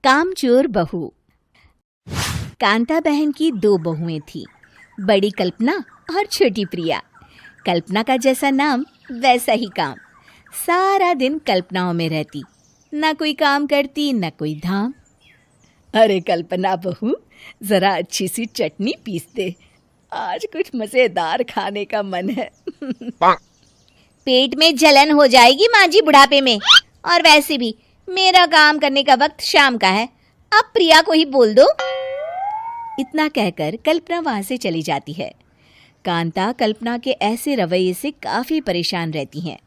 कामचोर बहू। कांता बहन की 2 बहुएं थीं, बड़ी कल्पना और छोटी प्रिया। कल्पना का जैसा नाम वैसा ही काम। सारा दिन कल्पनाओं में रहती, ना कोई काम करती न कोई धाम। अरे कल्पना बहू, जरा अच्छी सी चटनी पीस दे, आज कुछ मजेदार खाने का मन है। पेट में जलन हो जाएगी माँ जी बुढ़ापे में, और वैसे भी मेरा काम करने का वक्त शाम का है, अब प्रिया को ही बोल दो। इतना कहकर कल्पना वहां से चली जाती है। कांता कल्पना के ऐसे रवैये से काफी परेशान रहती हैं।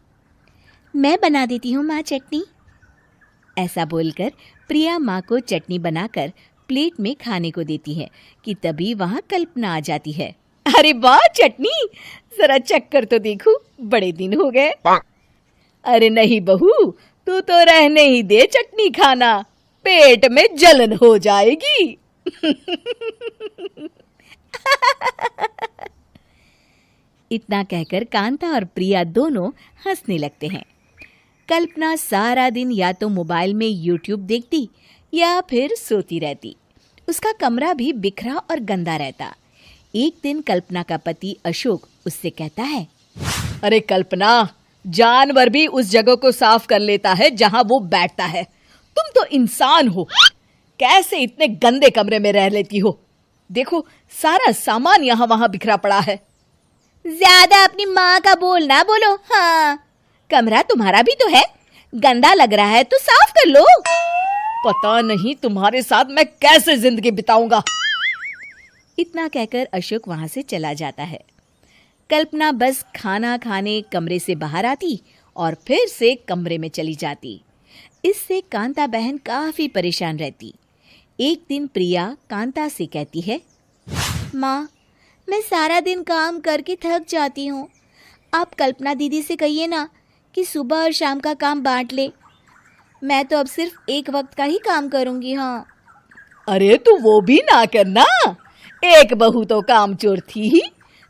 मैं बना देती हूँ माँ चटनी, ऐसा बोलकर प्रिया माँ को चटनी बनाकर प्लेट में खाने को देती है कि तभी वहां कल्पना आ जाती है। अरे वाह चटनी, जरा चक्कर तो देखूं, बड़े दिन हो गए। अरे नहीं बहू, तू तो रहने ही दे चटनी खाना, पेट में जलन हो जाएगी। इतना कहकर कांता और प्रिया दोनों हंसने लगते हैं। कल्पना सारा दिन या तो मोबाइल में यूट्यूब देखती या फिर सोती रहती। उसका कमरा भी बिखरा और गंदा रहता। एक दिन कल्पना का पति अशोक उससे कहता है, अरे कल्पना, जानवर भी उस जगह को साफ कर लेता है जहां वो बैठता है, तुम तो इंसान हो, कैसे इतने गंदे कमरे में रह लेती हो? देखो सारा सामान यहाँ वहां बिखरा पड़ा है। ज्यादा अपनी माँ का बोल ना बोलो। हाँ, कमरा तुम्हारा भी तो है, गंदा लग रहा है तो साफ कर लो। पता नहीं तुम्हारे साथ मैं कैसे जिंदगी बिताऊंगा। इतना कहकर अशोक वहां से चला जाता है। कल्पना बस खाना खाने कमरे से बाहर आती और फिर से कमरे में चली जाती। इससे कांता बहन काफी परेशान रहती। एक दिन प्रिया कांता से कहती है, माँ, मैं सारा दिन काम करके थक जाती हूँ, आप कल्पना दीदी से कहिए ना कि सुबह और शाम का काम बांट ले। मैं तो अब सिर्फ एक वक्त का ही काम करूँगी। हाँ। अरे तू वो भी ना करना, एक बहू तो कामचोर थी ही,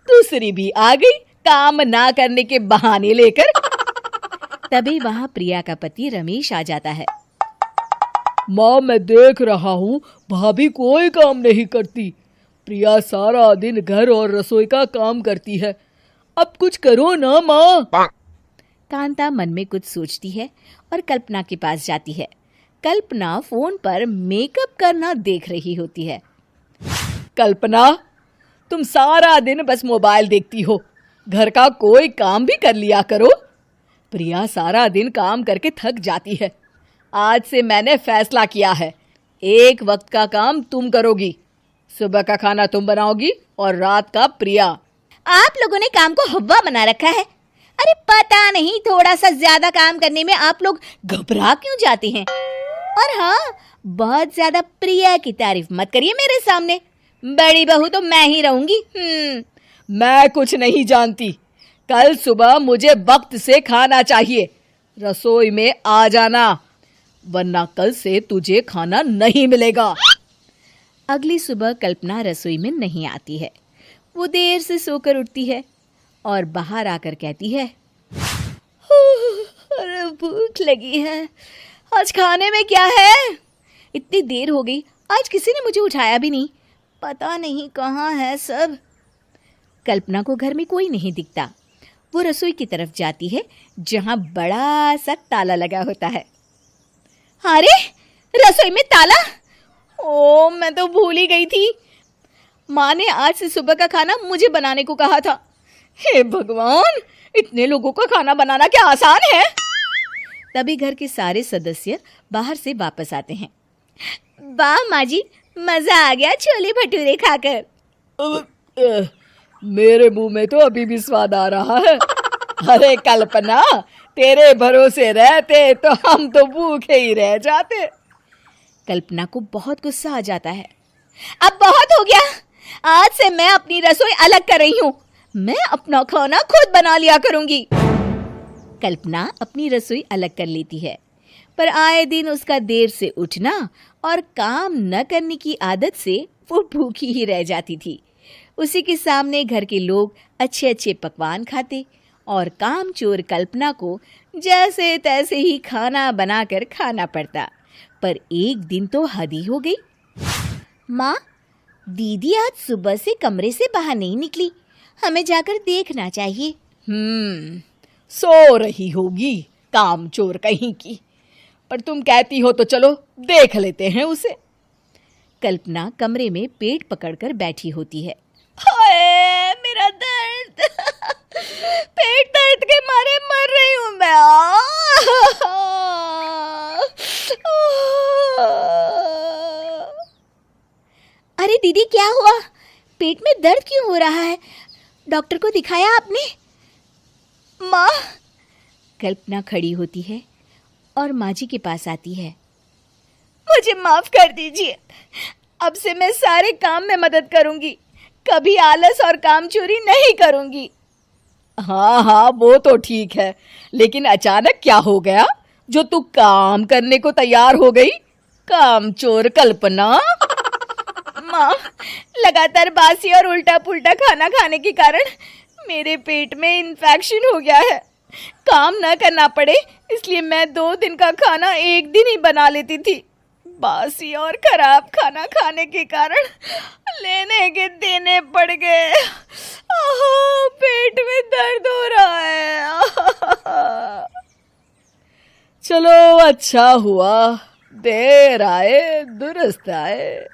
दूसरी भी आ गई काम ना करने के बहाने लेकर। तभी वहां प्रिया का पति रमेश आ जाता है। माँ, मैं देख रहा हूँ भाभी कोई काम नहीं करती, प्रिया सारा दिन घर और रसोई का काम करती है, अब कुछ करो ना माँ। कांता मन में कुछ सोचती है और कल्पना के पास जाती है। कल्पना फोन पर मेकअप करना देख रही होती है। कल्पना, तुम सारा दिन बस मोबाइल देखती हो, घर का कोई काम भी कर लिया करो। प्रिया सारा दिन काम करके थक जाती है। आज से मैंने फैसला किया है, एक वक्त का काम तुम करोगी, सुबह का खाना तुम बनाओगी और रात का प्रिया। आप लोगों ने काम को हव्वा बना रखा है। अरे पता नहीं थोड़ा सा ज्यादा काम करने में आप लोग घबरा क्यों जाते हैं। और हाँ, बहुत ज्यादा प्रिया की तारीफ मत करिए मेरे सामने, बड़ी बहू तो मैं ही रहूंगी। मैं कुछ नहीं जानती, कल सुबह मुझे वक्त से खाना चाहिए, रसोई में आ जाना, वरना कल से तुझे खाना नहीं मिलेगा। अगली सुबह कल्पना रसोई में नहीं आती है। वो देर से सोकर उठती है और बाहर आकर कहती है, अरे भूख लगी है, आज खाने में क्या है? इतनी देर हो गई, आज किसी ने मुझे उठाया भी नहीं, पता नहीं कहाँ है सब। कल्पना को घर में कोई नहीं दिखता। वो रसोई की तरफ जाती है जहां बड़ा सा ताला लगा होता है। अरे रसोई में ताला? ओ, मैं तो भूल ही गई थी। माँ ने आज से सुबह का खाना मुझे बनाने को कहा था। हे भगवान, इतने लोगों का खाना बनाना क्या आसान है? तभी घर के सारे सदस्य बाहर से वापस आते हैं। वाह माँ जी, मजा आ गया छोले भटूरे खाकर। मेरे मुंह में तो अभी भी स्वाद आ रहा है। अरे कल्पना, तेरे भरोसे रहते तो हम तो भूखे ही रह जाते। कल्पना को बहुत गुस्सा आ जाता है। अब बहुत हो गया, आज से मैं अपनी रसोई अलग कर रही हूँ, मैं अपना खाना खुद बना लिया करूंगी। कल्पना अपनी रसोई अलग कर लेती है, पर आए दिन उसका देर से उठना और काम न करने की आदत से वो भूखी ही रह जाती थी। उसी के सामने घर के लोग अच्छे अच्छे पकवान खाते और कामचोर कल्पना को जैसे तैसे ही खाना बनाकर खाना पड़ता। पर एक दिन तो हद ही हो गई। माँ, दीदी आज सुबह से कमरे से बाहर नहीं निकली, हमें जाकर देखना चाहिए। सो रही होगी कामचोर कहीं की, पर तुम कहती हो तो चलो देख लेते हैं उसे। कल्पना कमरे में पेट पकड़कर बैठी होती है। हाय मेरा दर्द, पेट दर्द के मारे मर रही हूँ मैं। अरे दीदी, क्या हुआ? पेट में दर्द क्यों हो रहा है? डॉक्टर को दिखाया आपने? माँ। कल्पना खड़ी होती है और माँ जी के पास आती है। मुझे माफ कर दीजिए, अब से मैं सारे काम में मदद करूंगी, कभी आलस और काम चोरी नहीं करूंगी। हाँ, वो तो ठीक है, लेकिन अचानक क्या हो गया जो तू काम करने को तैयार हो गई? कामचोर कल्पना। माँ, लगातार बासी और उल्टा पुल्टा खाना खाने के कारण मेरे पेट में इन्फेक्शन हो गया है। काम न करना पड़े इसलिए मैं 2 दिन का खाना एक दिन ही बना लेती थी। बासी और खराब खाना खाने के कारण लेने के देने पड़ गए। पेट में दर्द हो रहा है। चलो अच्छा हुआ, देर आए दुरुस्त आए।